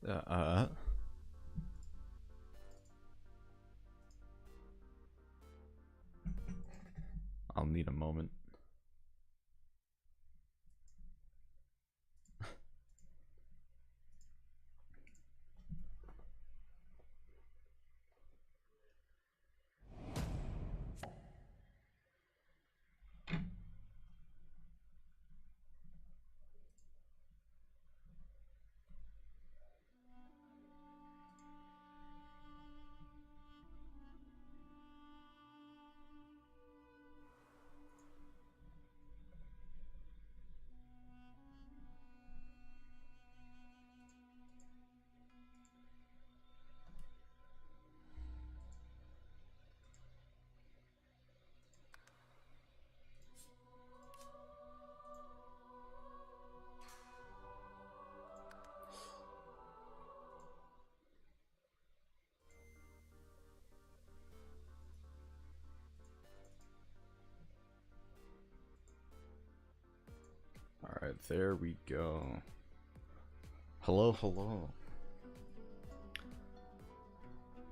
Uh, uh, I'll need a moment. Alright, there we go. Hello, hello.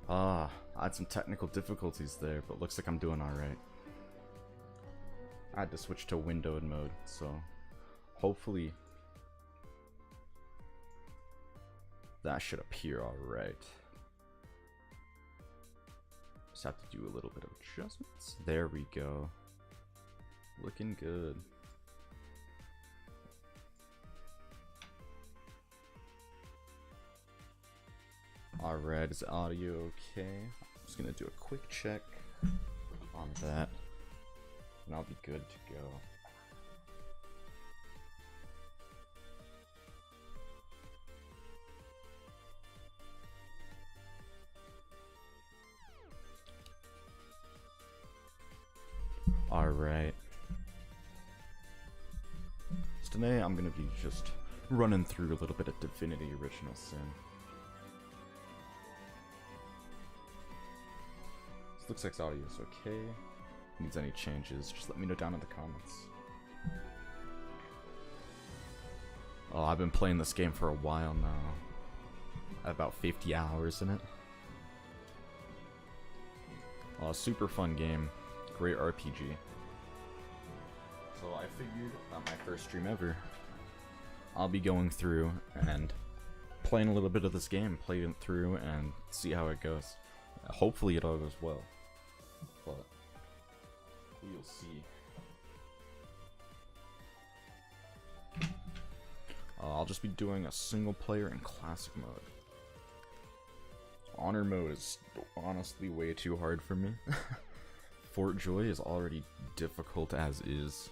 I had some technical difficulties there, but looks like I'm doing alright. I had to switch to windowed mode, so hopefully that should appear alright. Just have to do a little bit of adjustments. There we go. Looking good. Alright, is audio okay? I'm just gonna do a quick check on that, and I'll be good to go. Alright. So today I'm gonna be just running through a little bit of Divinity Original Sin. Looks like audio is okay. Needs any changes, just let me know down in the comments. Oh, I've been playing this game for a while now. I have about 50 hours in it. Oh, super fun game. Great RPG. So I figured on my first stream ever, I'll be going through and playing a little bit of this game, play it through and see how it goes. Hopefully it all goes well. But we'll see. I'll just be doing a single player in classic mode. Honor mode is honestly way too hard for me. Fort Joy is already difficult as is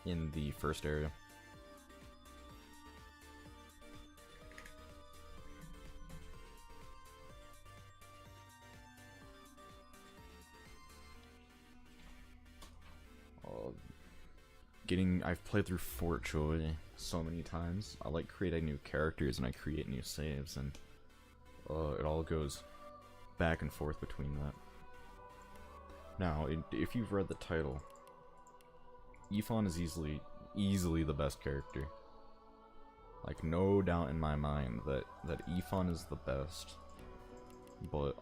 in the first area. I've played through Fort Joy so many times. I like creating new characters and I create new saves, and it all goes back and forth between that. Now, if you've read the title, Ifan is easily the best character. Like, no doubt in my mind that Ifan is the best. But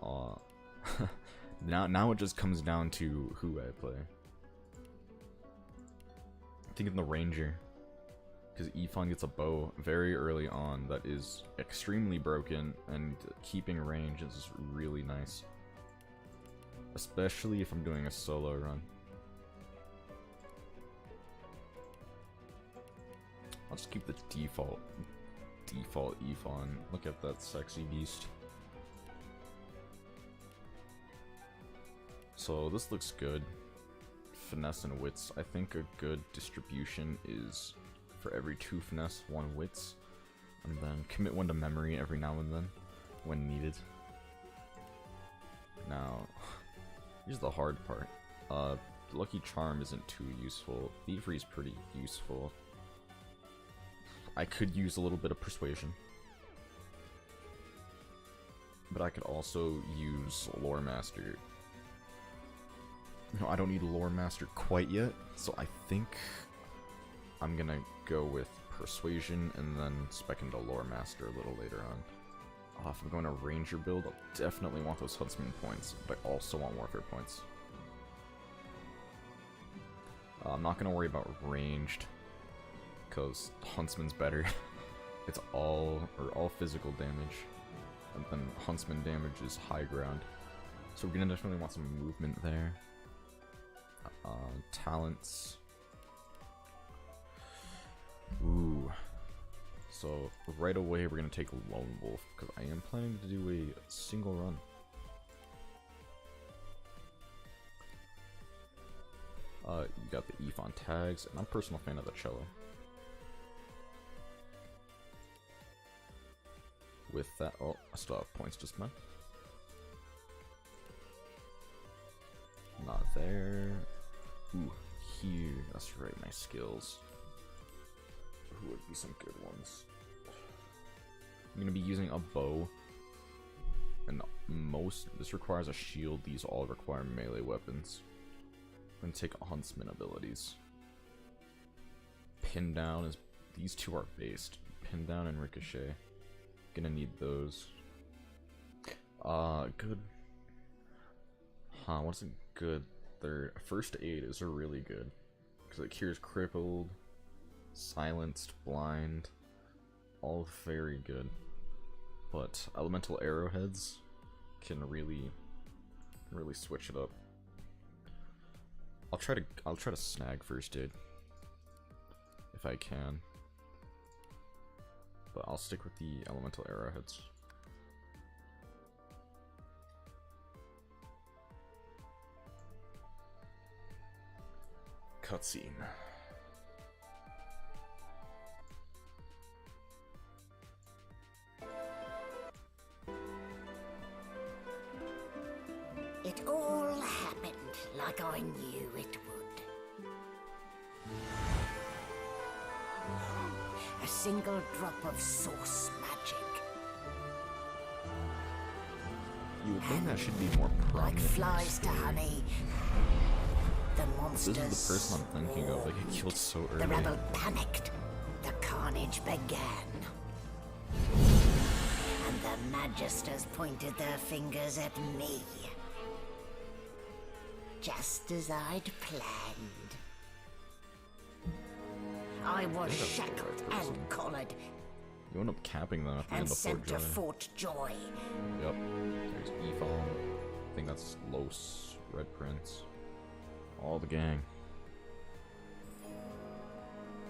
now it just comes down to who I play. Thinking the Ranger, because Ifan gets a bow very early on that is extremely broken, and keeping range is really nice, especially if I'm doing a solo run. I'll just keep the default Ifan. Look at that sexy beast. So this looks good. Finesse and wits. I think a good distribution is for every 2 finesse, 1 wits, and then commit 1 to memory every now and then when needed. Now, here's the hard part. Lucky Charm isn't too useful. Thievery is pretty useful. I could use a little bit of Persuasion, but I could also use Lore Master. No, I don't need Lore Master quite yet, so I think I'm gonna go with Persuasion, and then spec into Lore Master a little later on. If I'm going to Ranger build, I'll definitely want those Huntsman points, but I also want Warfare points. I'm not going to worry about ranged, because Huntsman's better. It's all physical damage, and then Huntsman damage is high ground. So we're going to definitely want some movement there. Talents. Ooh. So right away we're going to take Lone Wolf, because I am planning to do a single run. You got the Ifan tags, and I'm a personal fan of the cello. With that, oh, I still have points to spend. Not there. Ooh, here. That's right, my skills. Who would be some good ones? I'm gonna be using a bow. And this requires a shield. These all require melee weapons. I'm gonna take Huntsman abilities. Pin down is. These two are based. Pin down and ricochet. Gonna need those. Good. What's a good third? First aid is really good. Because it cures crippled, silenced, blind. All very good. But elemental arrowheads can really switch it up. I'll try to snag first aid if I can. But I'll stick with the elemental arrowheads. Cutscene. It all happened like I knew it would. A single drop of source magic. You would think that should be more prominent. Like flies to honey, the monsters. This is the person I'm thinking of. They get killed so early. The rebel panicked. The carnage began. And the Magisters pointed their fingers at me. Just as I'd planned. I was shackled and collared. You end up capping them at the end And of sent to Fort Fort Joy. Yep. There's Ifan. I think that's Los, Red Prince. All the gang.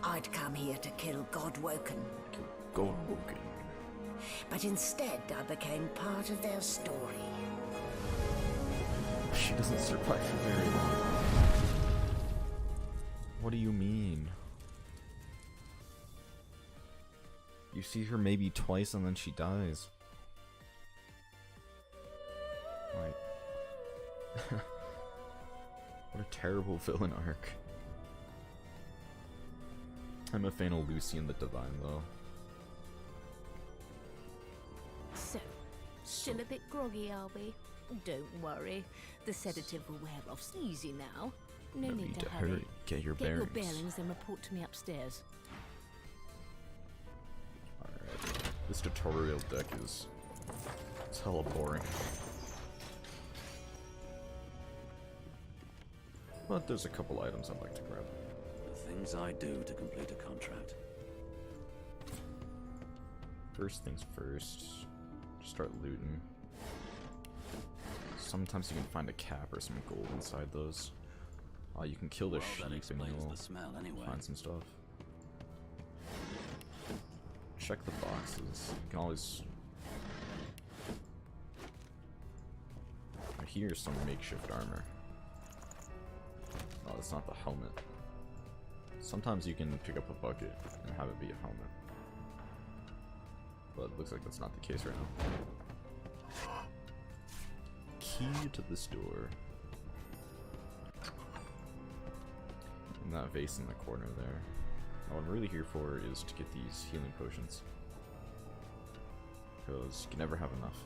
I'd come here to kill Godwoken. Godwoken. But instead I became part of their story. She doesn't survive for very long. What do you mean? You see her maybe twice and then she dies. Like... what a terrible villain arc. I'm a fan of Lucy and the Divine though. So, still a bit groggy, are we? Don't worry, the sedative will wear off easy now. No need to hurry. Get your Get bearings. your bearings and report to me upstairs. Alright, this tutorial deck is hella boring. But there's a couple items I'd like to grab. The things I do to complete a contract. First things first, just start looting. Sometimes you can find a cap or some gold inside those. You can kill the sheep and you'll find some stuff. Check the boxes. You can always... Here's some makeshift armor. Oh, that's not the helmet. Sometimes you can pick up a bucket and have it be a helmet. But it looks like that's not the case right now. Key to this door. And that vase in the corner there. What I'm really here for is to get these healing potions. Because you can never have enough.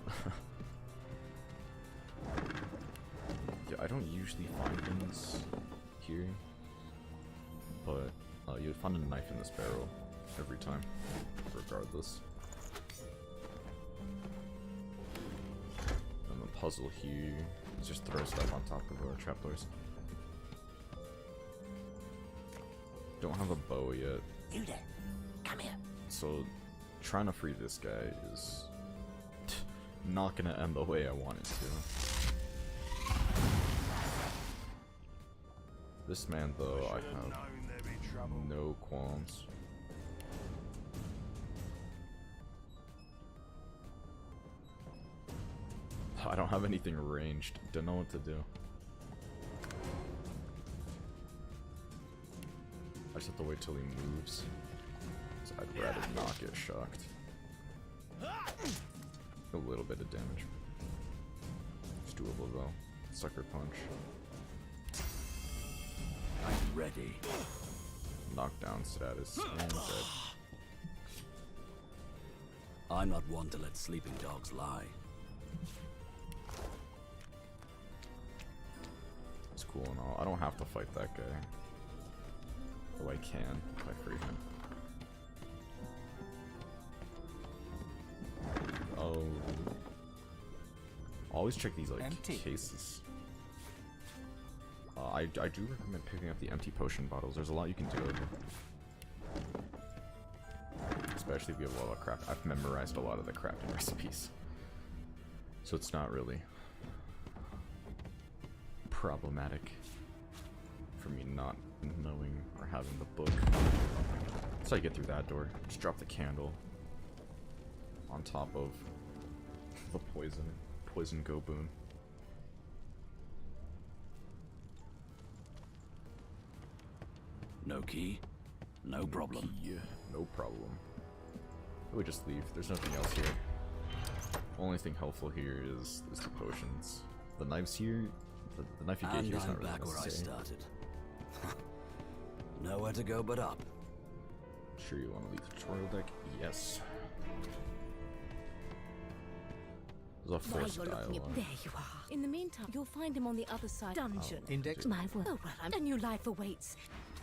Yeah, I don't usually find things here. But you would find a knife in this barrel. every time, regardless. And the puzzle here is just throw stuff on top of the trapdoors. Don't have a bow yet. You there. Come here. So, trying to free this guy is not gonna end the way I want it to. This man, though, I have no qualms. I don't have anything ranged. Don't know what to do. I just have to wait till he moves. So I'd rather not get shocked. A little bit of damage. It's doable though. Sucker punch. I'm ready. Knockdown status. And dead. I'm not one to let sleeping dogs lie. It's cool and all. I don't have to fight that guy. Though I can if I free him. Oh. Always check these like Empty. cases. I do recommend picking up the empty potion bottles. There's a lot you can do with them. Especially if you have a lot of crap. I've memorized a lot of the crafting recipes. So it's not really problematic for me not knowing or having the book. So I get through that door. Just drop the candle on top of the poison go boon. No key? No problem. Yeah, no problem. I would just leave. There's nothing else here. Only thing helpful here is the potions. The knives here, the knife you get And here is I'm not really back where I necessary. started. Nowhere to go but up. Sure you want to leave the tutorial deck? Yes. There's a While forced you're looking dialogue. at there you are. In the meantime, you'll find him on the other side. Dungeon. Index. My word. Oh well, a new life awaits.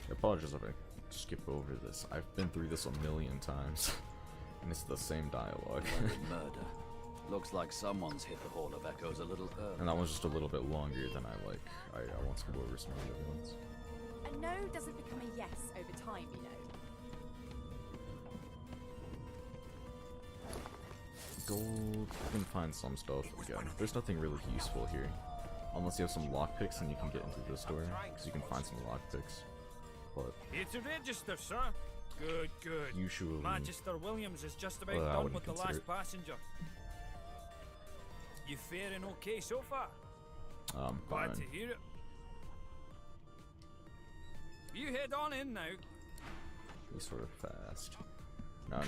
I apologize if I skip over this. I've been through this a million times. And it's the same dialogue. Murder. Looks like someone's hit the Hall of Echoes a little early. And that one's just a little bit longer than I like. I want to go over some of the other ones. A no doesn't become a yes over time, you know. Gold, you can find some stuff. Again, there's nothing really useful here. Unless you have some lockpicks and you can get into this door. Because you can find some lockpicks. But It's a register, sir. Good, good. usually, Magister Williams is just about Well, I done wouldn't with the consider last passenger. You faring okay so far? Glad fine. to hear it. You head on in now. He's sort of fast. Now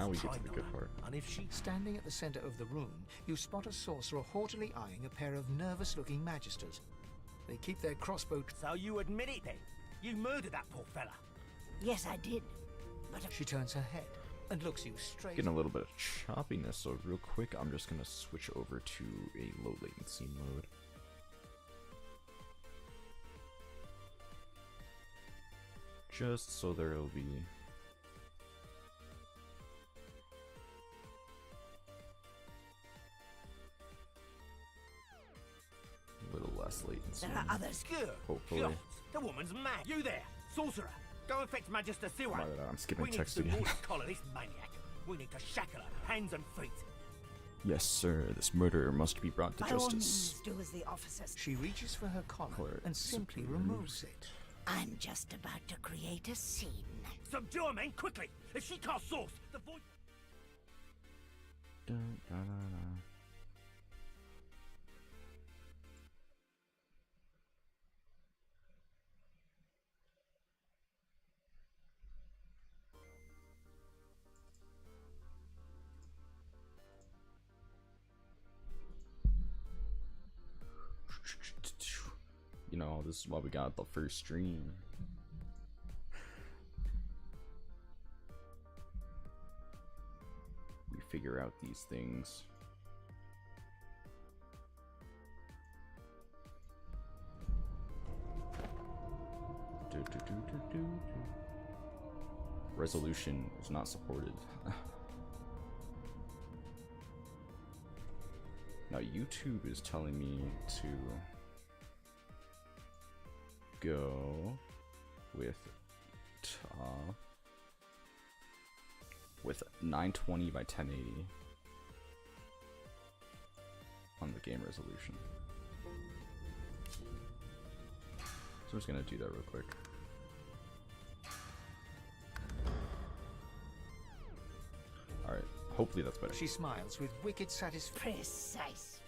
we get to the good part. And if she's standing at the center of the room, you spot a sorcerer haughtily eyeing a pair of nervous-looking magisters. They keep their crossbow. So you admit it then? You murdered that poor fella. Yes, I did. But She turns her head and looks you straight. Getting a little bit of choppiness, so real quick, I'm just gonna switch over to a low latency mode. Just so there'll be a little less latency. there are others. Good. Hopefully. God, the woman's mad. You there, sorcerer. Go and fetch Magister Siwan. Right, I'm skipping We need text to again. collar this maniac. We need to shackle her, hands and feet. Yes, sir. This murderer must be brought to By all justice. means, do as the officers. She reaches for her collar Collar and simply simply removes it. I'm just about to create a scene. Subdue her, men, quickly. If she casts source, the voice. Dun, da, da, da. You know, this is why we got the first stream. We figure out these things. resolution is not supported. Now YouTube is telling me to go with 920 by 1080 on the game resolution. So I'm just gonna do that real quick. Alright, hopefully that's better. She smiles with wicked satisfaction. Precise.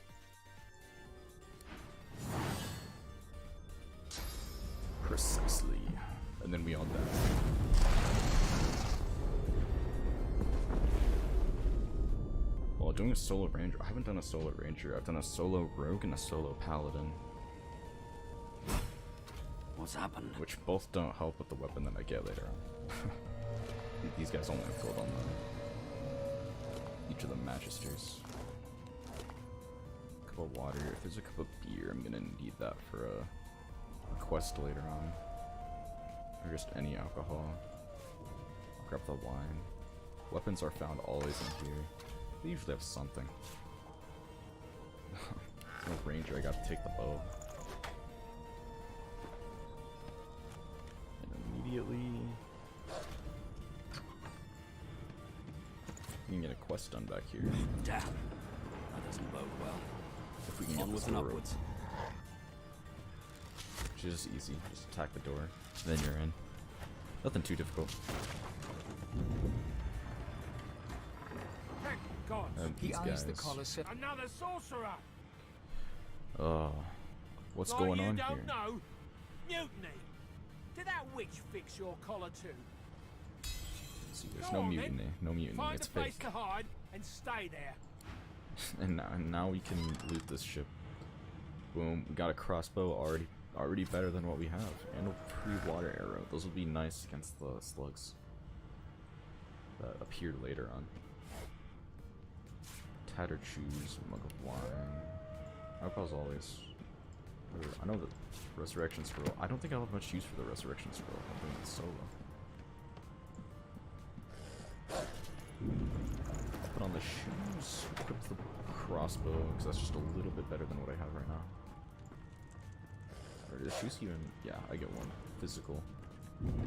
Precisely. And then we all die. Well, doing a solo ranger, I haven't done a solo ranger. I've done a solo rogue and a solo paladin, What's happened? which both don't help with the weapon that I get later on. These guys only have gold on them. Each of the magisters. Cup of water. If there's a cup of beer, I'm gonna need that for a quest later on. Or just any alcohol. I'll grab the wine. Weapons are found always in here. They usually have something. No ranger, I gotta take the bow. And immediately... we can get a quest done back here. Damn. That doesn't bode well. If we can get Onwards this and door upwards. Which is easy. Just attack the door, then you're in. Nothing too difficult. Thank God. He These eyes the guys. collar set. Another sorcerer. What's Like going you on don't here? know? Mutiny. Did that witch fix your collar too? See, there's Go no on, then. mutiny. No mutiny. Find It's a place fake. to hide and stay there. And now we can loot this ship. Boom. We got a crossbow already better than what we have, and a pre-water arrow. Those would be nice against the slugs that appeared later on. Tattered shoes, mug of wine. I hope as always. I know the resurrection scroll. I don't think I'll have much use for the resurrection scroll. I'm doing it solo. Put on the shoes. Equip the crossbow because that's just a little bit better than what I have right now. Or the shoes even? Yeah, I get one physical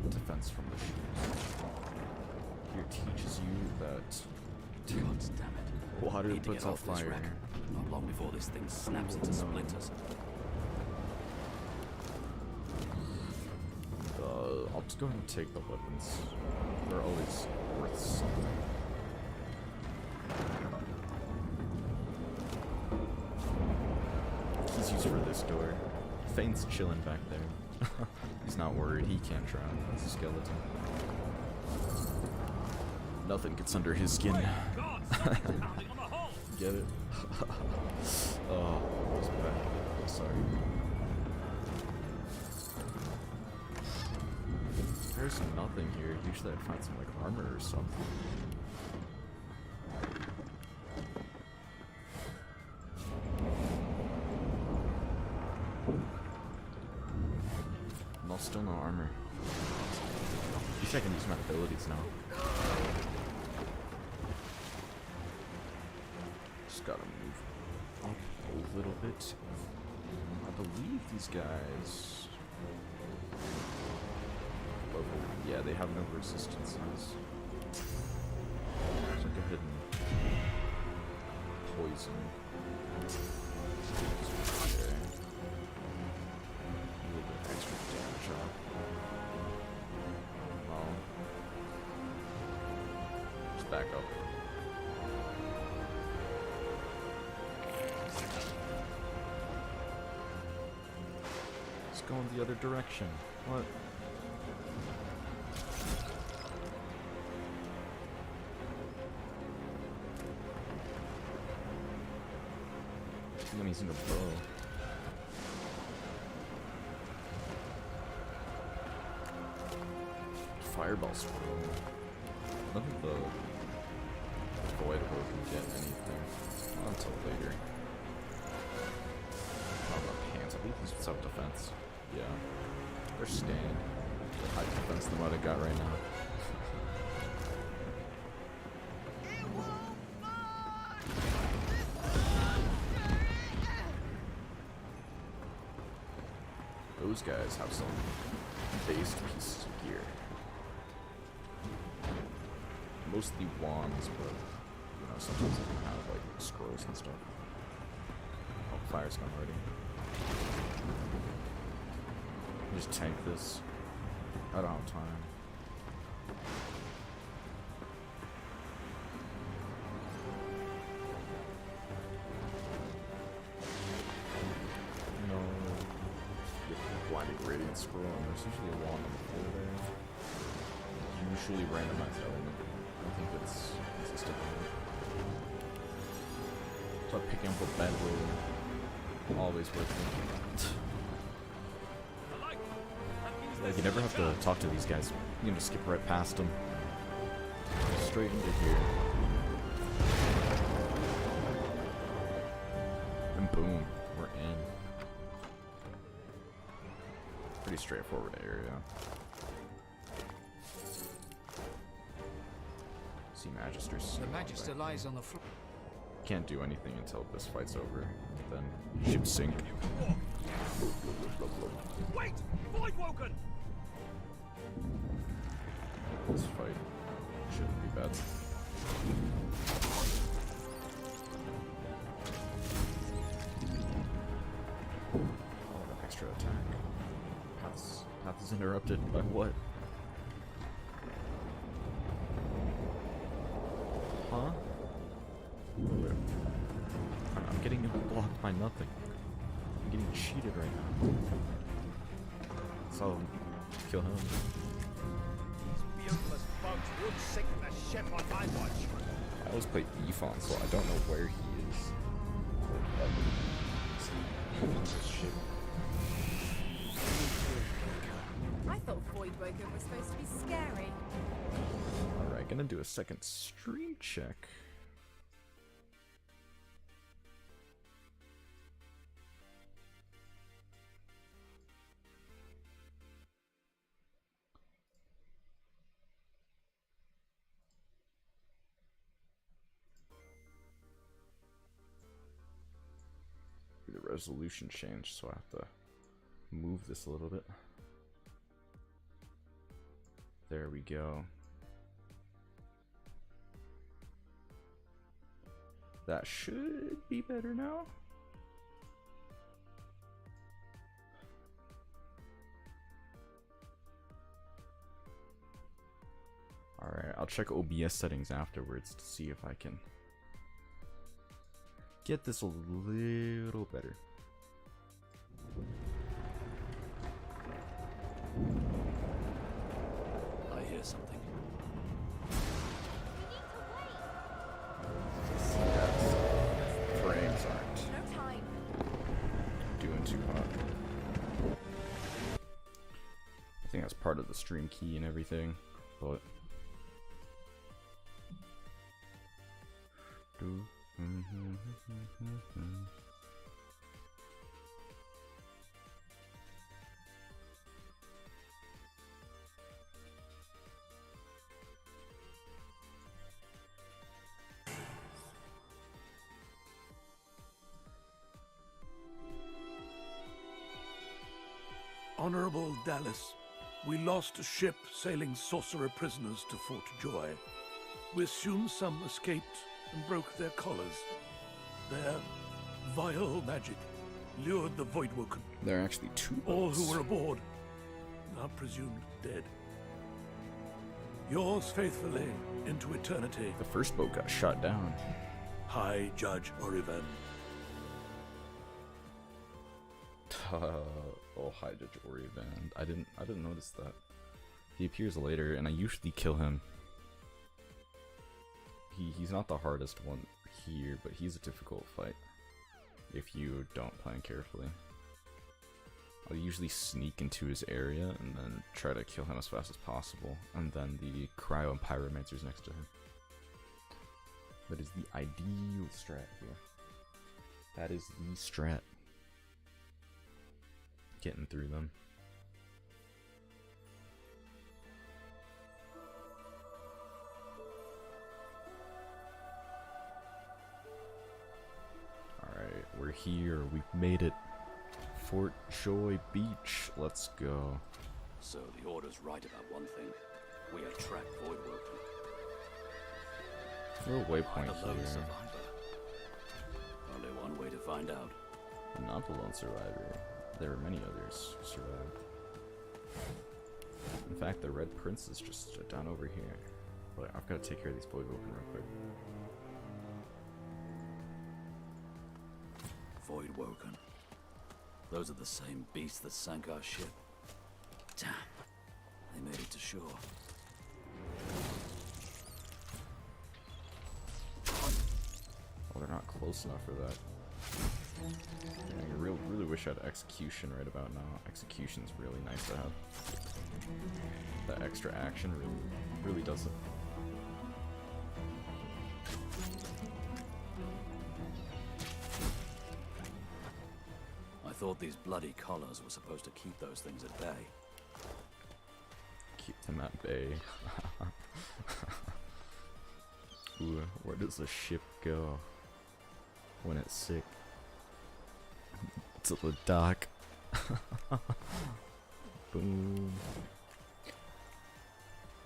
defense from the shoes. Here teaches you that God damn it. water Need to puts get out off this fire. wreck. Not long before this thing snaps into splinters. I'll just go ahead and take the weapons. They're always worth something. He's used for this door. Fane's chilling back there. He's not worried. He can't drown. He's a skeleton. Nothing gets under his skin. God, something's pounding on the hull. Get it? Oh, that was bad. I'm sorry. There's nothing here. Usually I'd find some like armor or something. No, still no armor. At least I can use my abilities now. Just gotta move up a little bit. I believe these guys... yeah, they have no resistances. So go ahead and poison. Okay. A little bit extra damage on. Well, just back up. Let's go in the other direction. What? I'm using a bow. Fireball scroll. None of the voidable can get anything. Not until later. Oh, the pants. I believe these have defense. Yeah. They're stand. They're high defense than what I got right now. those guys have some based pieces of gear. Mostly wands, but you know, sometimes they can have like scrolls and stuff. Oh, fire's gone already. Just tank this. I don't have time. No. Get the blinding radiant scroll, and there's usually a wand on the floor there. Usually randomized element. I think it's a stick on it. So picking up a bedroll, always worth it. Like, you never have to talk to these guys. You can just skip right past them. Straight into here. And boom, we're in. Pretty straightforward area. See Magister's. The Magister lies on the floor. Can't do anything until this fight's over. Then ship sink. Wait! Voidwoken! This fight shouldn't be bad. Oh, an extra attack. Path is interrupted by what? Huh? I'm getting blocked by nothing. I'm getting cheated right now. So, kill him. Useless bugs would sink the ship on my watch. I always play Ifan, so I don't know where he is. This ship. I thought Voidwoken was supposed to be scary. Alright, gonna do a second stream check. The resolution changed, so I have to move this a little bit. There we go. That should be better now. Alright, I'll check OBS settings afterwards to see if I can get this a little better. I hear something. Frames aren't No time. doing too hot. I think that's part of the stream key and everything, but Honorable Dallas, we lost a ship sailing sorcerer prisoners to Fort Joy. We assume some escaped and broke their collars. Their vile magic lured the Voidwoken. there are actually two All boats. who were aboard are presumed dead. Yours faithfully into eternity, The first boat got shot down. High Judge Orivan. Oh, hi, Judge Orivan. I didn't notice that. He appears later, and I usually kill him. He's not the hardest one here, but he's a difficult fight if you don't plan carefully. I'll usually sneak into his area and then try to kill him as fast as possible, and then the Cryo and Pyromancer's next to him. That is the ideal strat here. That is the strat. Getting through them. Alright, we're here. We've made it. Fort Joy Beach. Let's go. So the Order's right about one thing. We attract Voidwoken. Little waypoint The lone here. survivor. Only one way to find out. Not the lone survivor. There are many others who survived. In fact, the Red Prince is just down over here. But I've got to take care of these Voidwoken real quick. Voidwoken. Those are the same beasts that sank our ship. Damn. They made it to shore. Well, they're not close enough for that. Dang, I really wish I had execution right about now. Execution's really nice to have. That extra action really does it. I thought these bloody collars were supposed to keep those things at bay. Keep them at bay. Ooh, where does the ship go when it's sick? To the dock. Boom.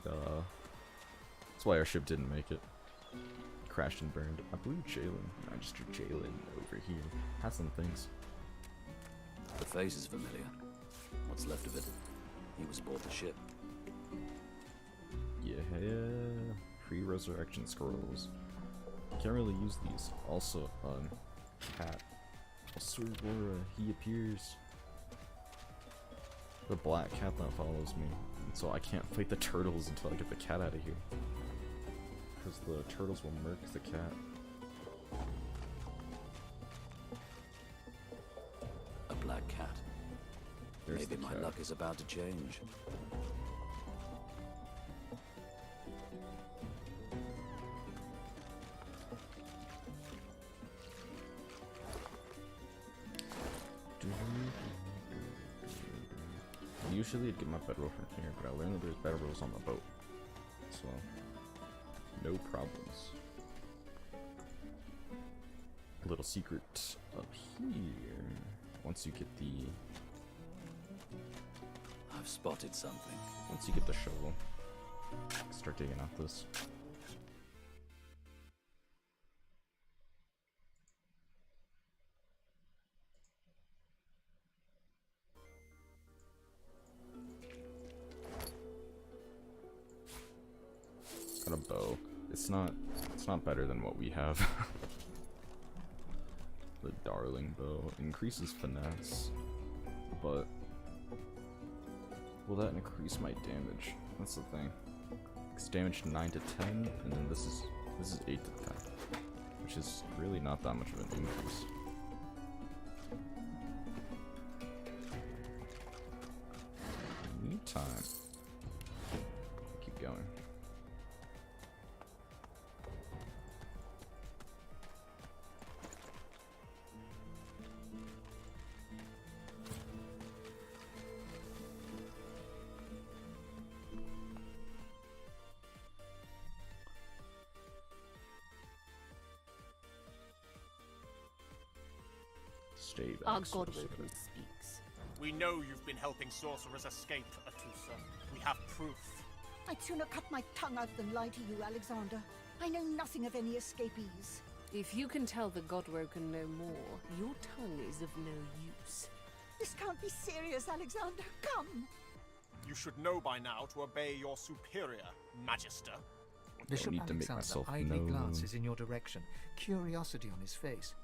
That's why our ship didn't make it. Crashed and burned. I believe Jalen, Magister Jalen over here, has some things. The face is familiar. What's left of it? He was aboard the ship. Yeah, pre-resurrection scrolls. Can't really use these. Also, cat. Aurora, he appears. The black cat that follows me. And so I can't fight the turtles until I get the cat out of here. Because the turtles will murk the cat. A black cat. There's Maybe the my cat. luck is about to change. Usually I'd get my bedroll from here, but I learned that there's bedrolls on the boat. So, no problems. A little secret up here. Once you get the... I've spotted something. Once you get the shovel, start digging out this. Got a bow. It's not better than what we have. The darling bow increases finesse, but will that increase my damage? That's the thing. It's damage 9 to 10, and then this is 8 to 10, which is really not that much of an increase. Meantime, keep going. Stay back, Our sorcerer. Godwoken speaks. We know you've been helping sorcerers escape, Atusa. We have proof. I'd sooner cut my tongue out than lie to you, Alexander. I know nothing of any escapees. If you can tell the Godwoken no more, your tongue is of no use. This can't be serious, Alexander. Come! You should know by now to obey your superior, Magister. Bishop need to make Alexander myself idly known. glances in your direction, curiosity on his face.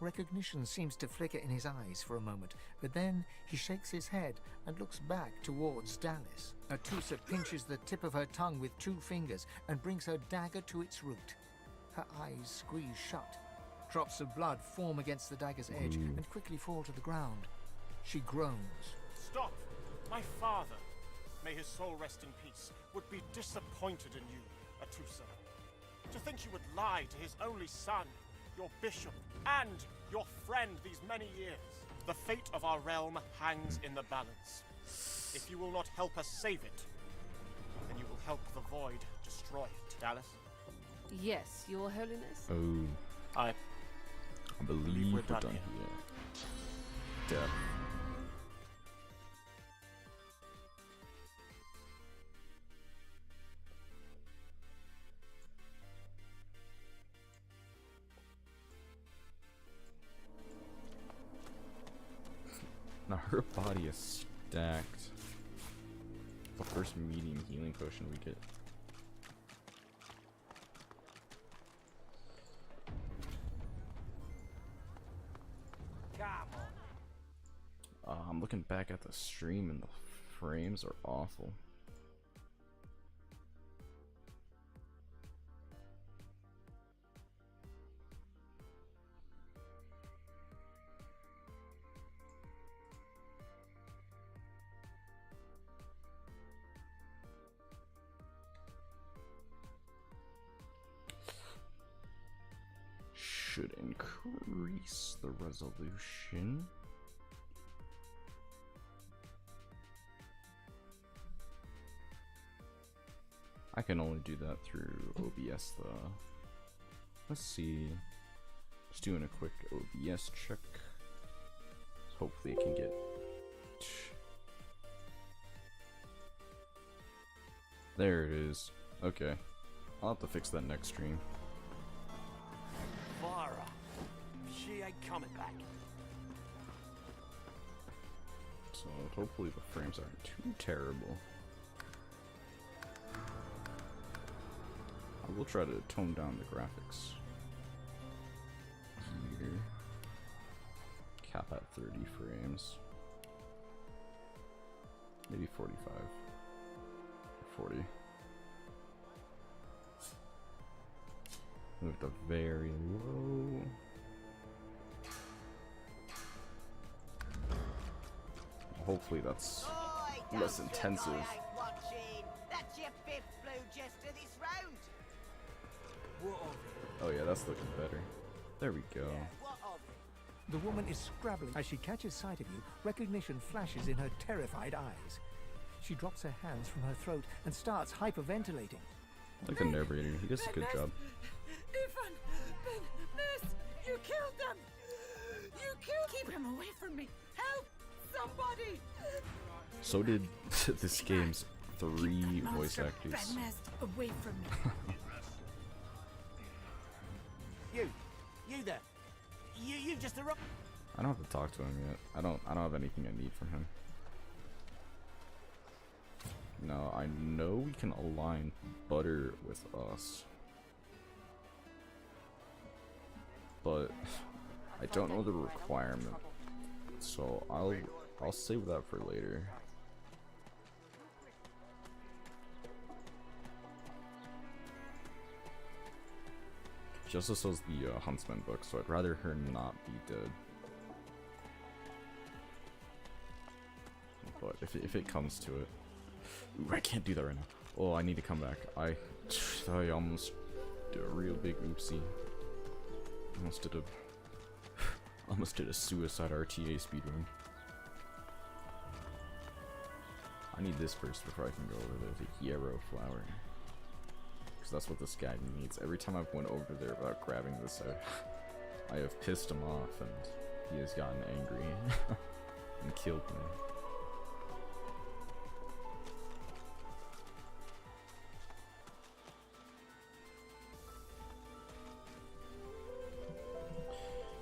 Recognition seems to flicker in his eyes for a moment, but then he shakes his head and looks back towards Dallis. Atusa pinches the tip of her tongue with 2 fingers and brings her dagger to its root. Her eyes squeeze shut. Drops of blood form against the dagger's edge and quickly fall to the ground. She groans. Stop! My father, may his soul rest in peace, would be disappointed in you, Atusa. To think you would lie to his only son, your bishop, and your friend these many years. The fate of our realm hangs in the balance. If you will not help us save it, then you will help the Void destroy it. Dallas? Yes, Your Holiness? Oh, I I believe we're done here. here. Death. Now her body is stacked. The first medium healing potion we get. I'm looking back at the stream and the frames are awful. Should increase the resolution. I can only do that through OBS though. Let's see. Just doing a quick OBS check. Hopefully it can get. There it is. Okay. I'll have to fix that next stream. Vara, she ain't coming back. So hopefully the frames aren't too terrible. I will try to tone down the graphics. Here. Cap at 30 frames. Maybe 45. 40. Move to very low. Hopefully that's less intensive. That's your fifth blue jester this round. Oh yeah, that's looking better. There we go. The woman is scrabbling. As she catches sight of you, recognition flashes in her terrified eyes. She drops her hands from her throat and starts hyperventilating. Like the narrator, he does a good job. Ifan, Ben, Miss, you killed them. You killed. Keep him away from me. Help, somebody. So did this game's 3 voice actors. Away from me. You there. You just arrived. I don't have to talk to him yet. I don't have anything I need from him. No, I know we can align Butter with us. But I don't know the requirement. So I'll save that for later. She also sells the Huntsman book, so I'd rather her not be dead. But if it comes to it, ooh, I can't do that right now. Oh, I need to come back. I almost did a real big oopsie. Almost did a suicide RTA speedrun. I need this first before I can go over there. The yarrow flower. Because that's what this guy needs. Every time I've went over there without grabbing this, I have pissed him off and he has gotten angry and killed me.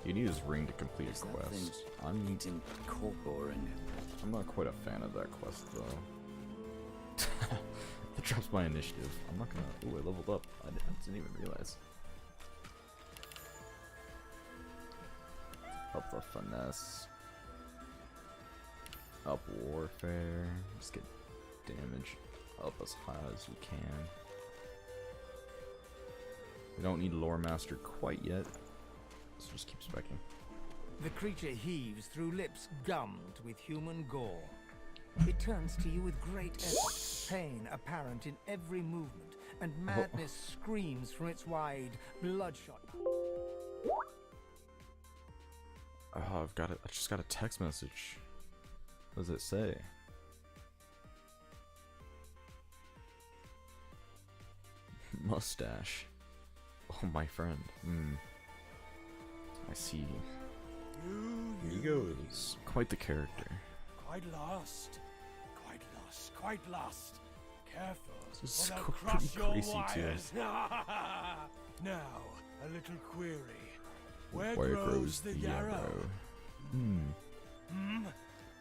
You need his ring to complete a quest. I'm not quite a fan of that quest though. That drops my initiative. I'm not gonna. Ooh, I leveled up. I didn't even realize. Up the finesse. Up warfare. Just get damage up as high as we can. We don't need lore master quite yet. So just keep specking. The creature heaves through lips gummed with human gore. It turns to you with great effort, pain apparent in every movement, and madness screams from its wide, bloodshot. Oh, I just got a text message. What does it say? Mustache. Oh, my friend. I see. Ego is quite the character. Quite lost. Quite lost. Careful. This is or they'll pretty crush your crazy wires. too. Now, a little query. Where Where grows the yarrow?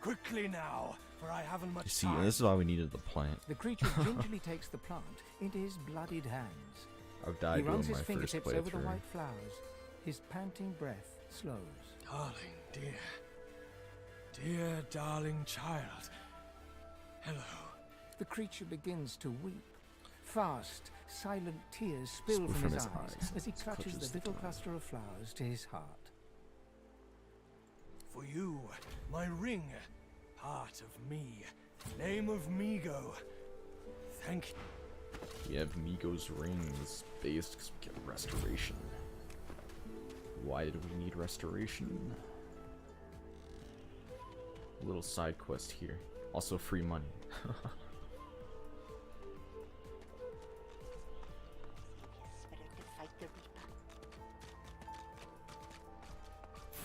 Quickly now, for I haven't much You see, time. this is why we needed the plant. The creature gingerly takes the plant into his bloodied hands. I've died He doing runs my his first fingertips over the playthrough. white flowers. His panting breath slows. Darling, dear. Dear, darling child. Hello. The creature begins to weep. Fast, silent tears spill from his eyes as he clutches the little cluster of flowers to his heart. For you, my ring. Part of me. Name of Migo. Thank you. We have Migo's rings based because we get restoration. Why do we need restoration? A little side quest here. Also free money.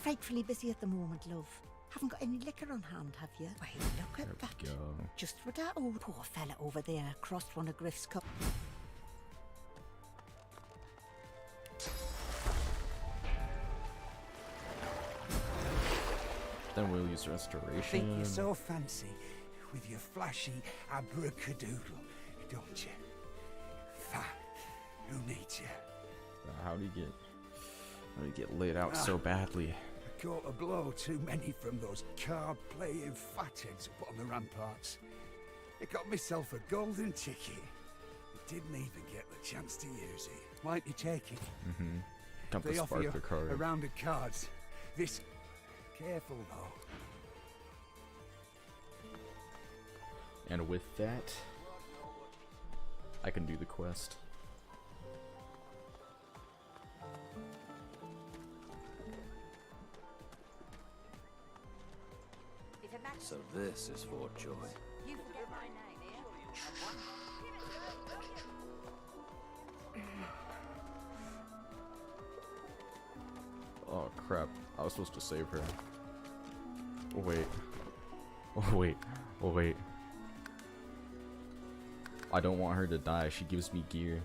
Frightfully busy at the moment, love. Haven't got any liquor on hand, have you? Wait, look at that. Go. Just what that old poor fella over there crossed one of Griff's cup. Then we'll use restoration. Think you're so fancy with your flashy abracadabra, don't you? Who needs you? How do you get laid out so badly? I caught a blow too many from those card-playing fatheads up on the ramparts. I got myself a golden ticket. Didn't even get the chance to use it. Might you take it? Mm-hmm. Come They to offer spark you the card. a round of cards. This... Careful, though. And with that, I can do the quest. So this is for Joy. You forget my name, Oh crap, I was supposed to save her. Oh wait. Oh wait. Oh wait. I don't want her to die, she gives me gear.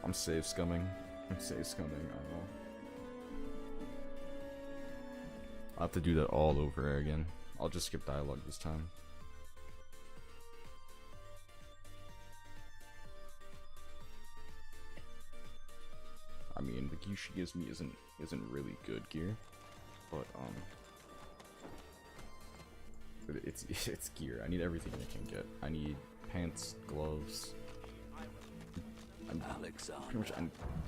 I'm save scumming. I'm save scumming, I know. I'll have to do that all over again. I'll just skip dialogue this time. I mean, the gear she gives me isn't really good gear, but it's gear. I need everything I can get. I need pants, gloves. Alexander. Pretty much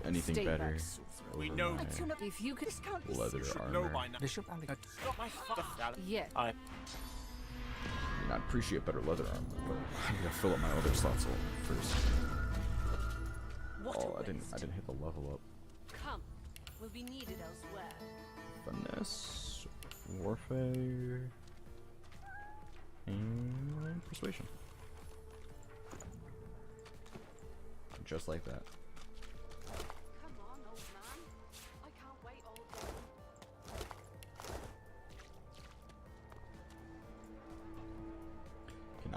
anything Stay better. back, We over know my If you could leather know armor. by now. Bishop Alex. Not my father. Yeah. I I mean, I appreciate better leather armor, but I gotta fill up my other slots first. Oh, I didn't hit the level up. Come. We'll be needed elsewhere. Finesse, warfare, and persuasion. Just like that. Come on, old man. I can't wait all day.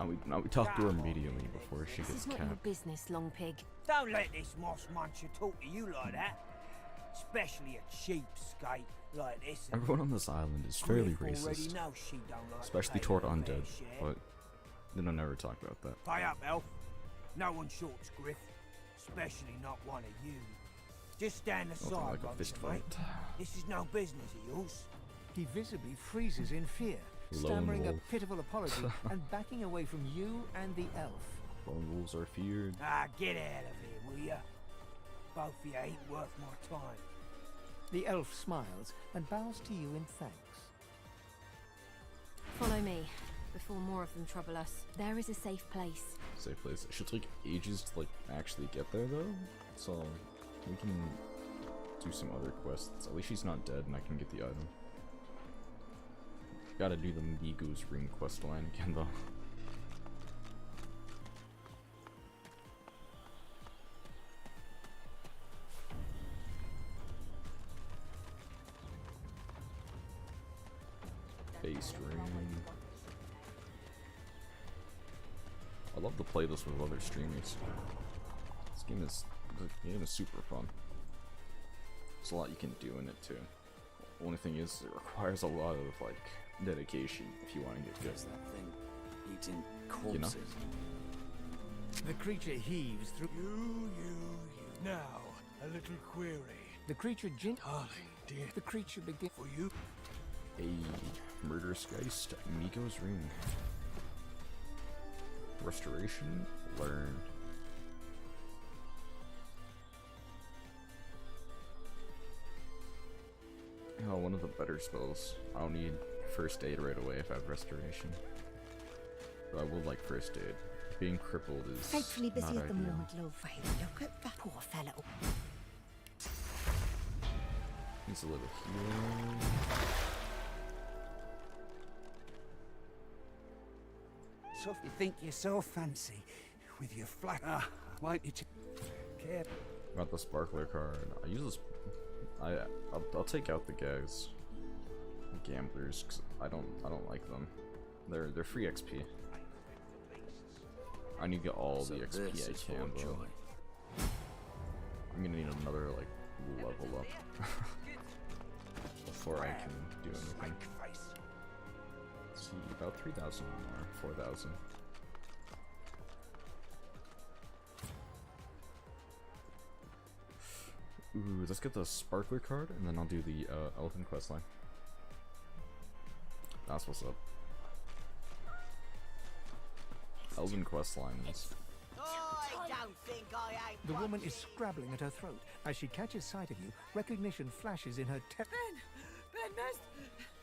Okay, now we talk to her immediately before she This gets is not your capped. business, Long Pig. Don't let this moss muncher talk to you like that. Especially a cheapskate like this. Everyone on this island is fairly Griff already racist, knows she don't like especially to toward pay her undead, fair share. but they don't never talk about that. Pay up, elf. No one shorts Griff. Especially not one of you. Just stand Nothing aside, like a Robinson, fist mate. fight. This is no business of yours. He visibly freezes in fear, Lone stammering a wolf. pitiful apology and backing away from you and the elf. Lone wolves are feared. Ah, get out of here, will ya? Both of you ain't worth my time. The elf smiles and bows to you in thanks. Follow me, before more of them trouble us. There is a safe place. Safe place. It should take ages to actually get there though, so we can do some other quests. At least she's not dead and I can get the item. Gotta do the Migo's ring quest line again though. Based ring. I love to play this with other streamers. This game is super fun. There's a lot you can do in it too. Only thing is, it requires a lot of like dedication if you want to get good. That thing eating corpses. The creature heaves through. You. Now, a little query. The creature Darling, dear. The creature begins. For you. A murderous geist, Miko's ring. Restoration learned. Oh, one of the better spells. I don't need first aid right away if I have restoration. But I would like first aid. Being crippled is Frightfully busy not at the ideal. moment, love. Look at that poor fellow. Needs a little healing. So if you think you're so fancy with your flat, why don't you care? Got the sparkler card. I use this. I'll take out the guys, gamblers, cause I don't like them. They're free XP. I need to get all the XP I can though. I'm gonna need another like level up before I can do anything. Let's see, about 3,000 more, 4,000. Ooh, let's get the sparkler card, and then I'll do the Elfin questline. That's what's up. Elven questlines. The woman is scrabbling at her throat. As she catches sight of you, recognition flashes in her Ben, miss!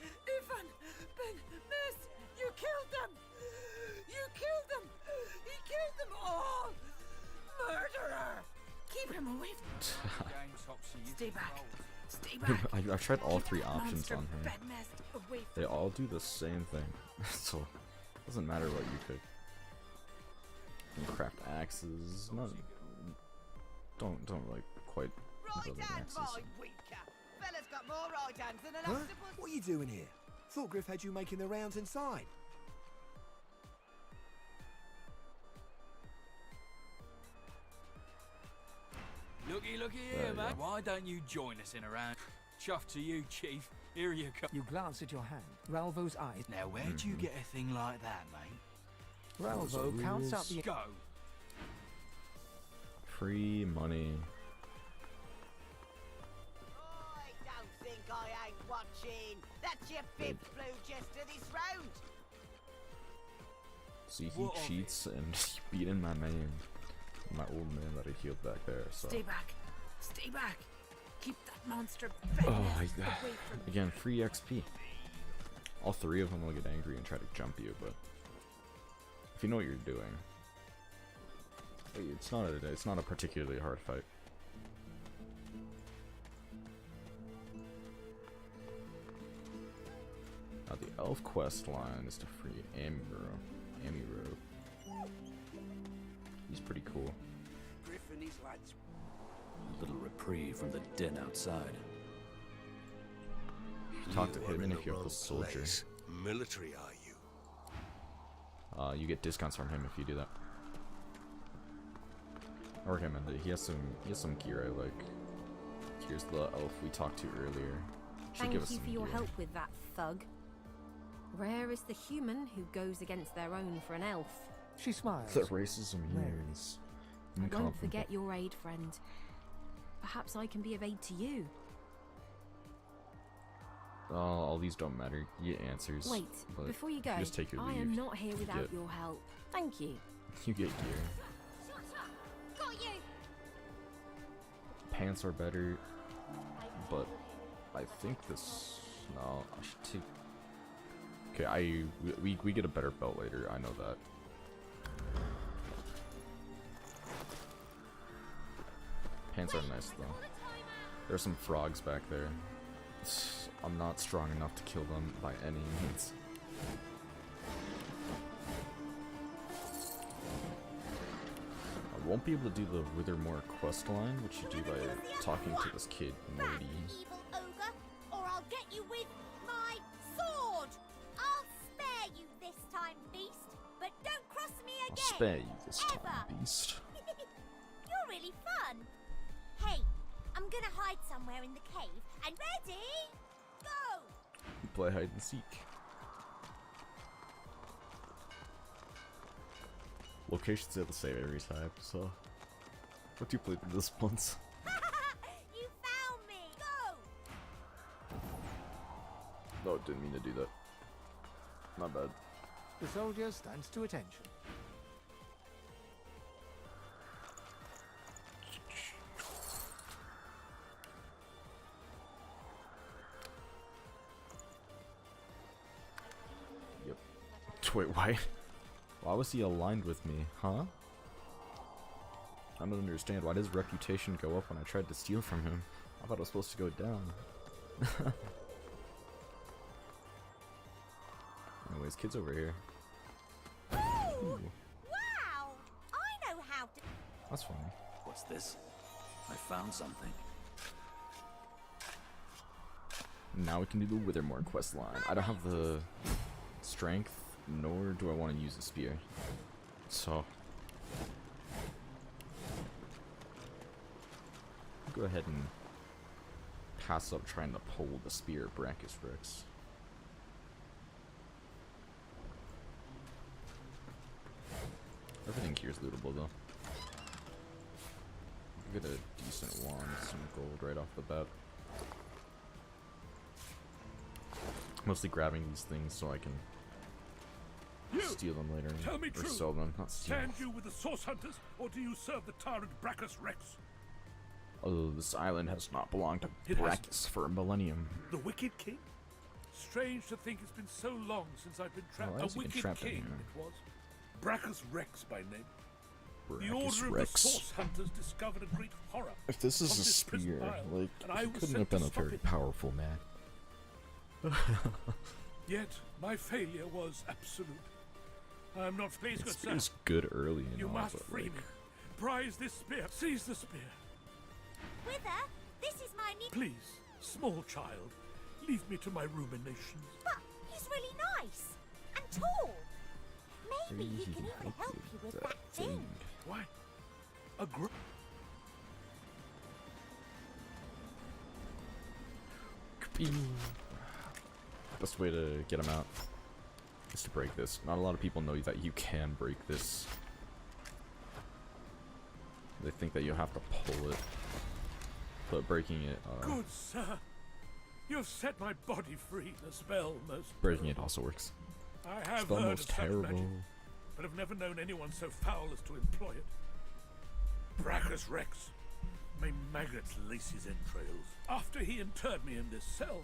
Ifan! Ben, miss! You killed them! You killed them! He killed them all! Murderer! Keep him away from Stay back! Stay back! I've tried all three options on her. Ben, miss! Away They all do the same thing, so it doesn't matter what you pick. You can craft axes. No, don't like quite building axes. Fella's got more right hands than an Huh? octopus. What are you doing here? Thought Griff had you making the rounds inside. Looky There here, you mate. go. Why don't you join us in a round? Chuff to you, Chief. Here you go. You glance at your hand. Ralvo's eyes. Now, where'd you get a thing like that, mate? Ralvo counts out the. Go. Free money. I don't think I ain't watching. That's your fifth blue jester this round. See, he What of cheats and beating my man, my old man that I healed back there. So. Stay back! Stay back! Keep that monster Oh, away from again, free XP. All three of them will get angry and try to jump you, but if you know what you're doing, it's not a particularly hard fight. Now the elf quest line is to free Amiro. He's pretty cool. Griff and his lads. A little reprieve from the den outside. Talk to You him are and in if the you're wrong the soldier. place. Military, are you? You get discounts from him if you do that. I recommend it. He has some gear I like. Here's the elf we talked to earlier. Thank you for your help with that, thug. Rare is the human who goes against their own for an elf. She smiles. That racism yearns. I won't forget your aid, friend. Perhaps I can be of aid to you. Oh, all these don't matter. You get answers. Wait, but before you go, just take your leave. I am not here without get- your help. Thank you. You get gear. Got you! Pants are better, but I think this. No, I should take. Okay, we get a better belt later. I know that. Pants are nice though. There's some frogs back there. I'm not strong enough to kill them by any means. I won't be able to do the Withermore quest line, which you do by talking to this kid, Nerdy. Evil ogre, or I'll get you with my sword. I'll spare you this time, beast, but don't cross me I'll again. spare you this ever. time, beast. You're really fun. Hey, I'm gonna hide somewhere in the cave. And ready? Go! Play hide and seek. Locations at the same every time, so. What you played this once? You found me! Go! No, didn't mean to do that. Not bad. The soldier stands to attention. Yep. Wait, why? Why was he aligned with me, huh? I don't understand. Why does reputation go up when I tried to steal from him? I thought it was supposed to go down. Anyways, kids over here. Ooh. Ooh. Wow! I know how to... That's funny. What's this? I found something. Now we can do the Withermore quest line. I don't have the strength, nor do I want to use the spear. So go ahead and pass up trying to pull the spear at Brachus Rex. Everything here is lootable though. Get a decent wand, some gold right off the bat. Mostly grabbing these things so I can steal them later. Tell me or true. sell them, not steal. Stand you with the source hunters, or do you serve the tyrant Brachus Rex? Although this island has not belonged to It has- Brachus for a millennium. The Wicked King? Strange to think it's been so long since I've been trapped. Why A has he been Wicked trapped in King, here? it was. Brachus Rex by name. The Brachus Order of Rex. the Source Hunters discovered a great horror. If this is from a this prison spear, isle, like, and I he was couldn't sent have been to a stop very it. powerful man. Yet my failure was absolute. I am not pleased, good sir. It's good early and You all, must but, free like, me. Prize this spear. Seize the spear. Wither, this is my new... Please, small child, leave me to my ruminations. But he's really nice. And tall. Maybe he can even help you with that thing. Why? A Best way to get him out is to break this. Not a lot of people know that you can break this. They think that you have to pull it, but breaking it, Good sir. You have set my body free. The spell most... breaking it also works. I have Spell heard most of such terrible. magic, but have never known anyone so foul as to employ it. Brachus Rex. May maggots lace his entrails. After he interred me in this cell,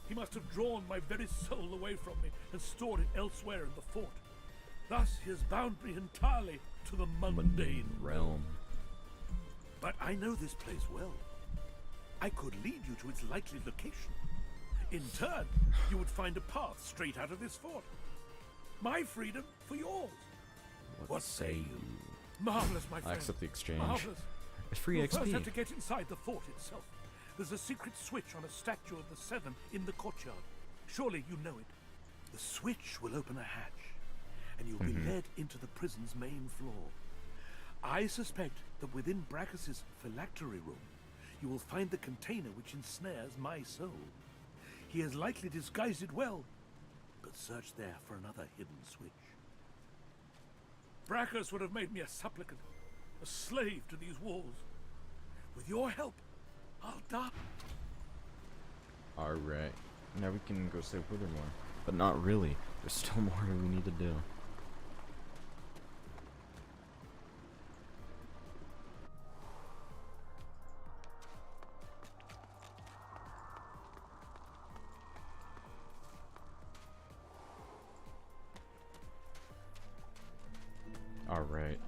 he must have drawn my very soul away from me and stored it elsewhere in the fort. Thus he has bound me entirely to the mundane realm. But I know this place well. I could lead you to its likely location. In turn, you would find a path straight out of this fort. My freedom for yours. What say you? Marvelous, my friend. I accept the exchange. Marvelous. It's free You'll XP. first have to get inside the fort itself. There's a secret switch on a statue of the Seven in the courtyard. Surely you know it. The switch will open a hatch, and you'll be led into the prison's main floor. I suspect that within Brachus's phylactery room, you will find the container which ensnares my soul. He has likely disguised it well, but search there for another hidden switch. Brachus would have made me a supplicant, a slave to these walls. With your help, I'll die. Alright. Now we can go save Withermore. But not really. There's still more we need to do. Alright.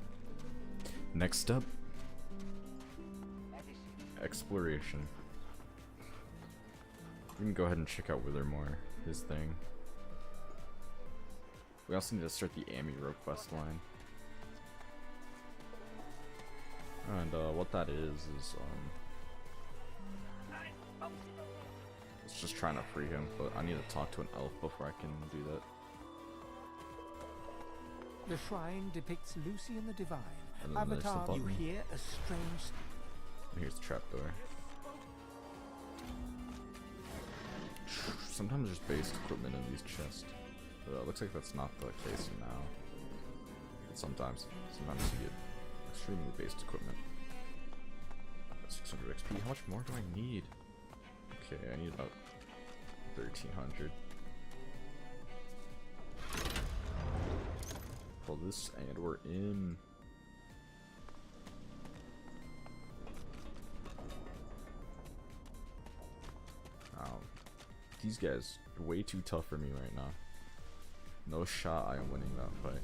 Next up, exploration. We can go ahead and check out Withermore, his thing. We also need to start the Amiro quest line. And what that is it's just trying to free him, but I need to talk to an elf before I can do that. The shrine depicts Lucy and the Divine. And then there's the Avatar, you button. hear a strange... And here's the trapdoor. sometimes there's based equipment in these chests. Looks like that's not the case now. But sometimes you get extremely based equipment. 600 XP. How much more do I need? Okay, I need about 1300. Pull this, and we're in. These guys are way too tough for me right now. No shot I am winning that fight.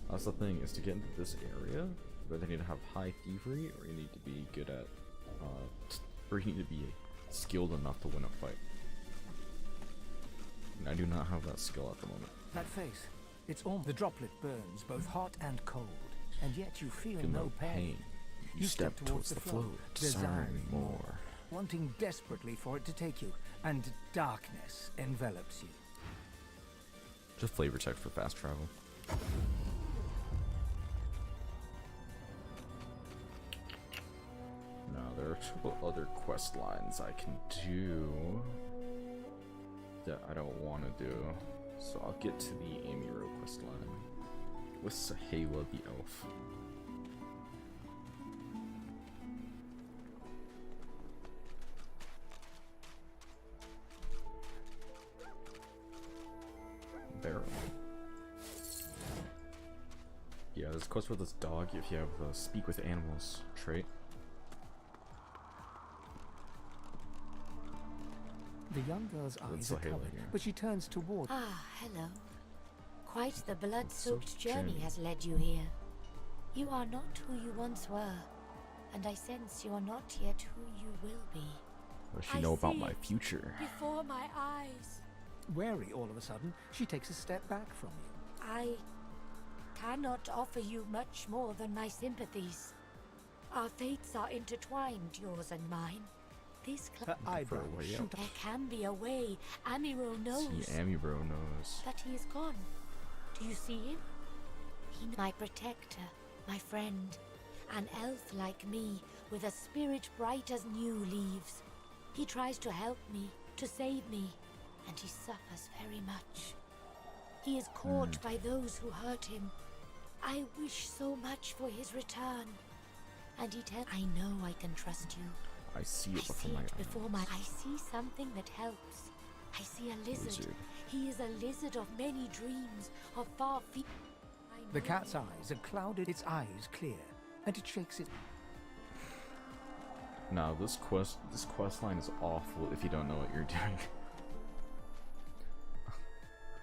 That's the thing, is to get into this area, you either need to have high thievery, or you need to be good at, or you need to be skilled enough to win a fight. And I do not have that skill at the moment. That face, it's almost the droplet burns both hot and cold, and yet you feel no pain. You step towards the flow, desiring more. Wanting desperately for it to take you, and darkness envelops you. Just flavor text for fast travel. Now there are a couple other quest lines I can do that I don't want to do, so I'll get to the Amiro quest line with Sahela the elf. Barrel. Yeah, there's a quest with this dog if you have the speak with animals trait. The young girl's eyes are covered, but she turns toward. Ah, hello. Quite the blood-soaked journey has led you here. You are not who you once were, and I sense you are not yet who you will be. What does she know about my future? Before my eyes. Wary all of a sudden, she takes a step back from you. I cannot offer you much more than my sympathies. Our fates are intertwined, yours and mine. This her eyebrow shoot. There can be a way. Amiro knows. See, Amiro knows. But he is gone. Do you see him? He's my protector, my friend. An elf like me, with a spirit bright as new leaves. He tries to help me, to save me, and he suffers very much. He is caught by those who hurt him. I wish so much for his return. And he tells I know I can trust you. I see it before my eyes. I see something that helps. I see a lizard. He is a lizard of many dreams, of far feet. The cat's eyes are clouded, its eyes clear, and it shakes it. Now this quest line is awful if you don't know what you're doing.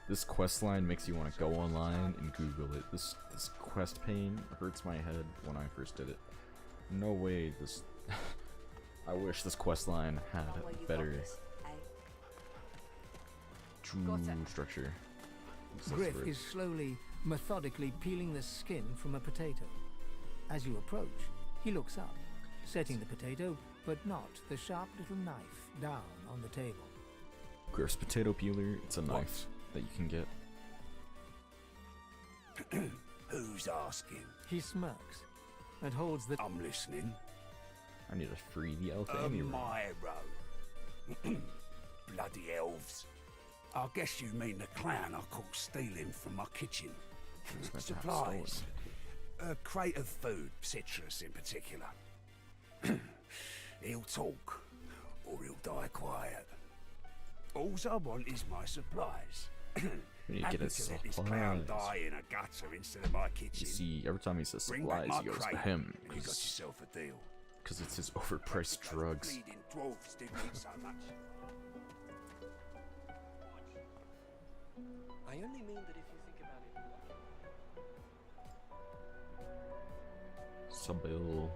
This quest line makes you want to go online and Google it. This quest pane hurts my head when I first did it. No way this. I wish this quest line had better structure. Griff is slowly, methodically peeling the skin from a potato. As you approach, he looks up, setting the potato, but not the sharp little knife down on the table. Griff's potato peeler, it's a knife that you can get. Who's asking? He smirks and holds the. I'm listening. I need to free the elf Amiro. Bloody elves. I guess you mean the clown I caught stealing from my kitchen. Supplies. A crate of food, citrus in particular. He'll talk, or he'll die quiet. All I want is my supplies. We need to get his supplies. This clown die in a gutter instead of my kitchen. You see, every time he says supplies, he goes to him. You got yourself a deal. Because it's his overpriced drugs. Dwarves didn't need so much. I only mean that if you think about it. Sabil.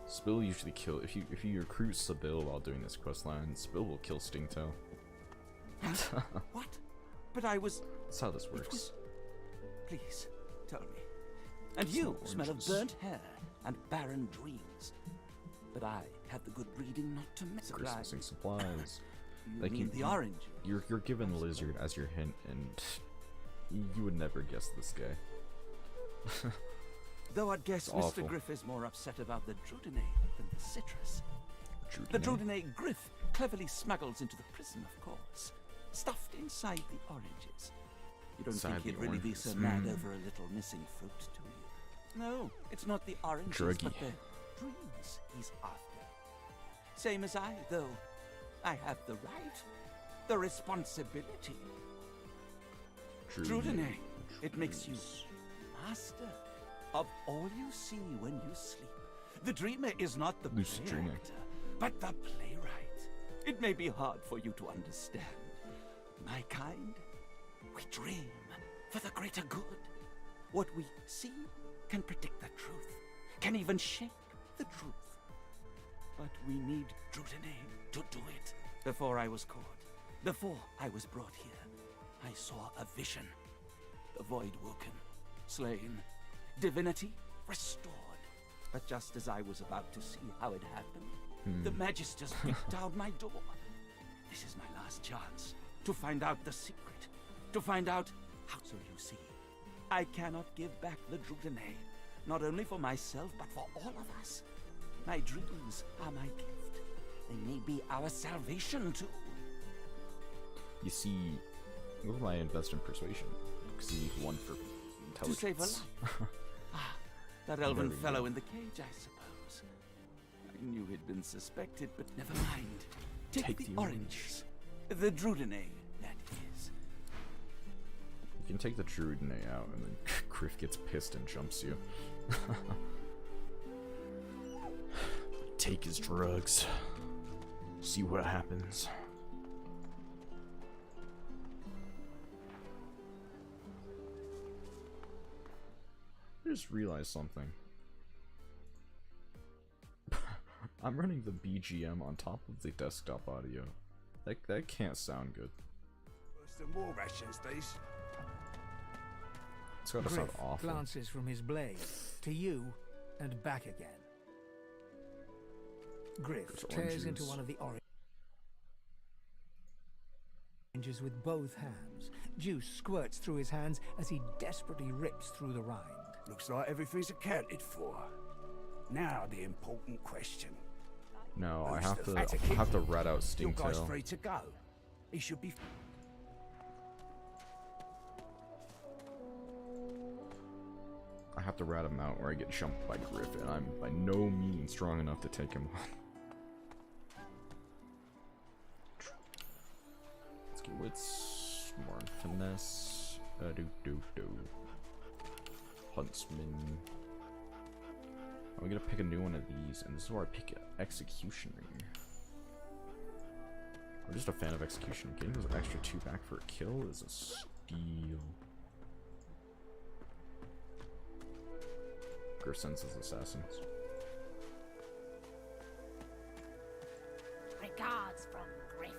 Spill usually kill if you recruit Sabil while doing this quest line, Spill will kill Stingtail. What? But I was. That's how this works. Please, tell me. And you smell of burnt hair and barren dreams. But I have the good breeding not to miss Chris missing supplies. You mean the orange? You're given lizard as your hint, and you would never guess this guy. Though I'd guess It's Mr. awful. Griff is more upset about the Drudine than the citrus. Drudine? The Drudine Griff cleverly smuggles into the prison, of course, stuffed inside the oranges. You don't Inside think he'd the really be oranges. so mad over a little missing fruit, do you? No, it's not the oranges, Druggy. but the dreams he's after. Same as I, though. I have the right, the responsibility. Drudine, it makes you master of all you see when you sleep. The dreamer is not the Lucid play dreaming. actor, but the playwright. It may be hard for you to understand. My kind, we dream for the greater good. What we see can predict the truth, can even shape the truth. But we need Drudine to do it. Before I was caught, before I was brought here, I saw a vision. The void woken, slain, divinity restored. But just as I was about to see how it happened, the Magisters kicked down my door. This is my last chance to find out the secret, to find out how. So you see, I cannot give back the Drudine, not only for myself, but for all of us. My dreams are my gift. They may be our salvation too. You see, what will I invest in persuasion? Because you need one for To save a intelligence. life. That elven Very fellow good. in the cage, I suppose. I knew he'd been suspected, but never mind. Take the oranges. The Drudine, that is. You can take the Drudine out, and then Griff gets pissed and jumps you. Take his drugs. See what happens. I just realized something. I'm running the BGM on top of the desktop audio. That can't sound good. Worse than war rations, these. It's gotta sound Griff awful. glances from his blade to you and back again. Griff There's tears into oranges. one of the oranges with both hands. Juice squirts through his hands as he desperately rips through the rind. Looks like everything's accounted for. Now the important question. No, I Who's have the to. fatter I kid? have to rat out Your guy's Stingtail. free to go. He should be. I have to rat him out, or I get jumped by Griff, and I'm by no means strong enough to take him on. Let's get wits, more finesse. Huntsman. I'm gonna pick a new one of these, and this is where I pick Executioner. I'm just a fan of Execution. Getting those extra 2 back for a kill is a steal. Griff sends his assassins. Regards from Griff.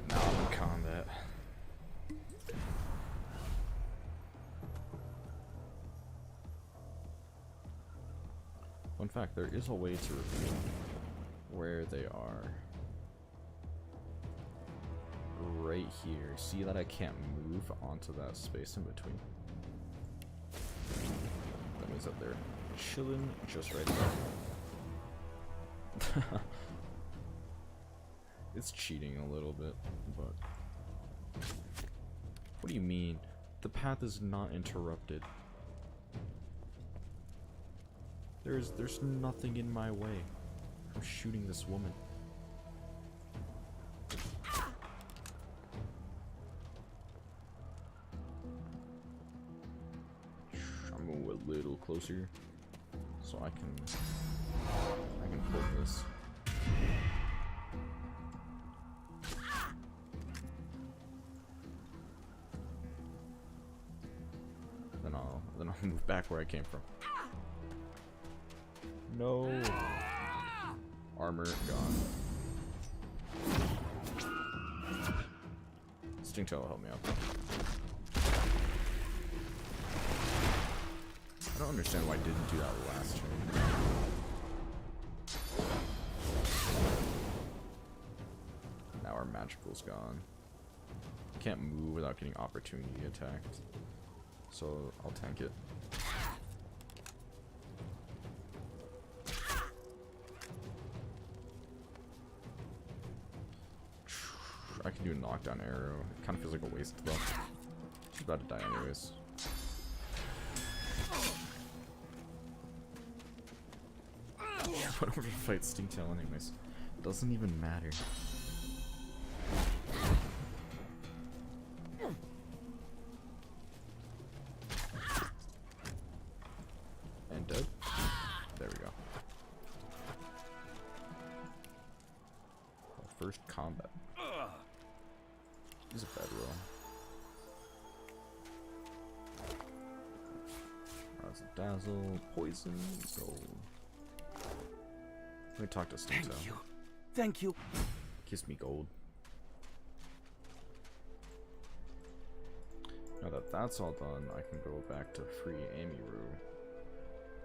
Now I'm in combat. Fun fact, there is a way to reveal where they are. Right here. See that I can't move onto that space in between? That means that they're chilling just right there. It's cheating a little bit, but... What do you mean? The path is not interrupted. There's nothing in my way from shooting this woman. I'm gonna move a little closer so I can hold this. Then I'll move back where I came from. No. Armor gone. Stingtail will help me out. I don't understand why I didn't do that last turn. Now our magical's gone. Can't move without getting opportunity attacked. so I'll tank it. I can do a knockdown arrow. It kind of feels like a waste though. She's about to die anyways. Whatever fight Stingtail anyways. Doesn't even matter. And dead. There we go. Well, first combat. He's a bad roll. Razzle dazzle, poison, gold. Let me talk to Stingtail. Thank you. Thank you. Kiss me gold. Now that that's all done, I can go back to free Amiru,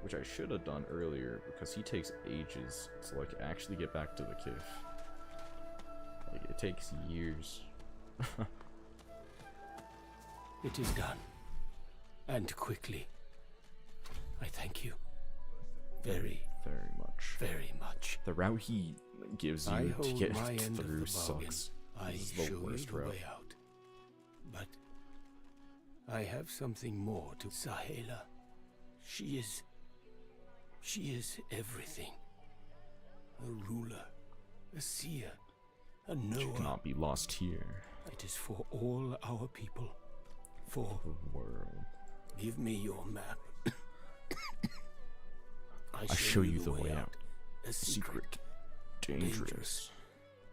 which I should have done earlier because he takes ages to like actually get back to the cave. Like it takes years. It is done. And quickly. I thank you. Very much. Very much. The route he gives you to get through bargain. sucks. I This is show the you worst the route. way out. But I have something more to Sahela. She is everything. A ruler, a seer, a knower. You cannot be lost here. It is for all our people. For the world. Give me your map. I show you the way out. A Secret. Dangerous.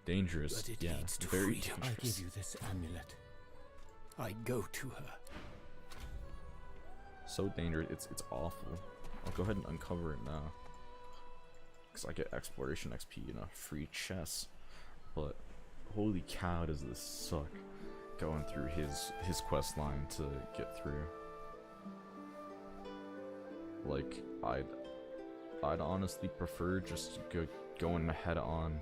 Dangerous. But it Yeah, leads to very freedom. dangerous. I give you this amulet. I go to her. So dangerous. It's awful. I'll go ahead and uncover it now. Because I get exploration XP and a free chest. But holy cow, does this suck. Going through his quest line to get through. Like, I'd honestly prefer just going head on,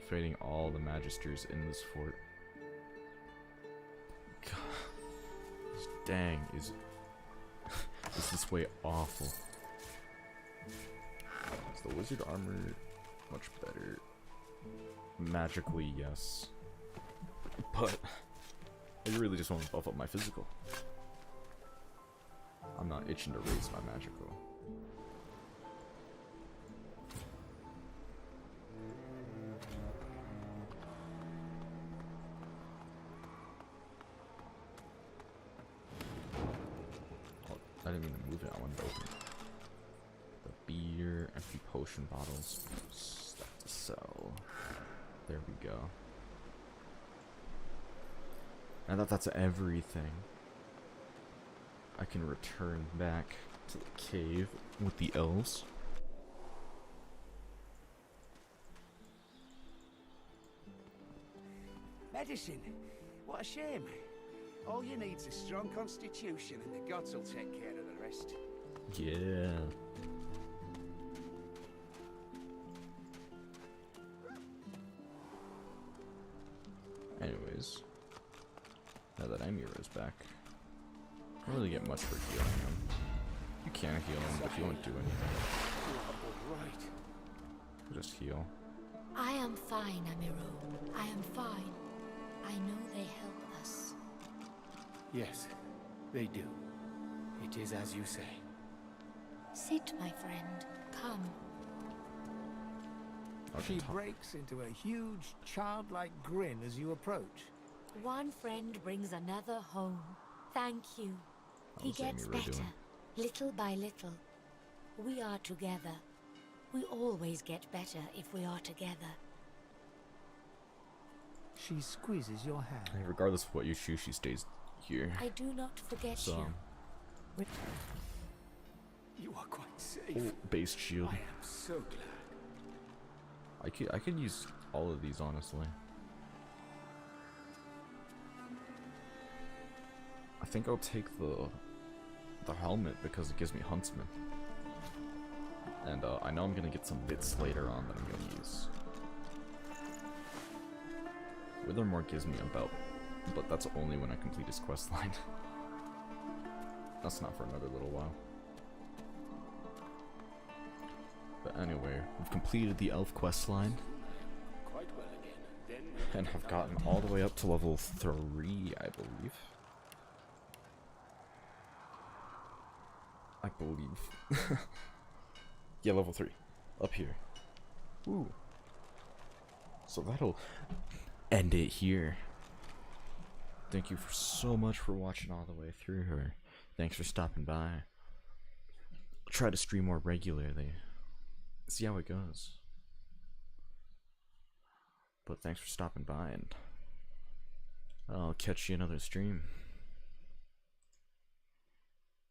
fighting all the Magisters in this fort. God, this dang is this way awful. Is the wizard armor much better? Magically, yes, but I really just want to buff up my physical. I'm not itching to raise my magical. I didn't mean to move it, I wanted to open it. The beer, empty potion bottles, stuff to sell. There we go. Now that that's everything, I can return back to the cave with the elves. Medicine? What a shame. All you need's a strong constitution and the gods will take care of the rest. Yeah. Anyways, now that Amiro's back, I don't really get much for healing him. You can heal him, but he won't do anything. Right. Just heal. I am fine, Amiro. I am fine. I know they help us. Yes, they do. It is as you say. Sit, my friend. Come. She breaks into a huge, childlike grin as you approach. One friend brings another home. Thank you. He How's gets Amiro better, doing? little by little. We are together. We always get better if we are together. She squeezes your hand. Hey, regardless of what you choose, she stays here. I do not forget So, you. You are quite safe. oh, base shield. I am so glad. I could use all of these honestly. I think I'll take the helmet because it gives me huntsman. And I know I'm gonna get some bits later on that I'm gonna use. Withermore gives me a belt, but that's only when I complete his quest line. that's not for another little while. But anyway, we've completed the elf quest line. Quite well again. Then And have gotten all the way up to level 3, I believe. Yeah, level 3. Up here. Ooh. So that'll end it here. Thank you so much for watching all the way through her. Thanks for stopping by. I'll try to stream more regularly. See how it goes. But thanks for stopping by, and I'll catch you another stream.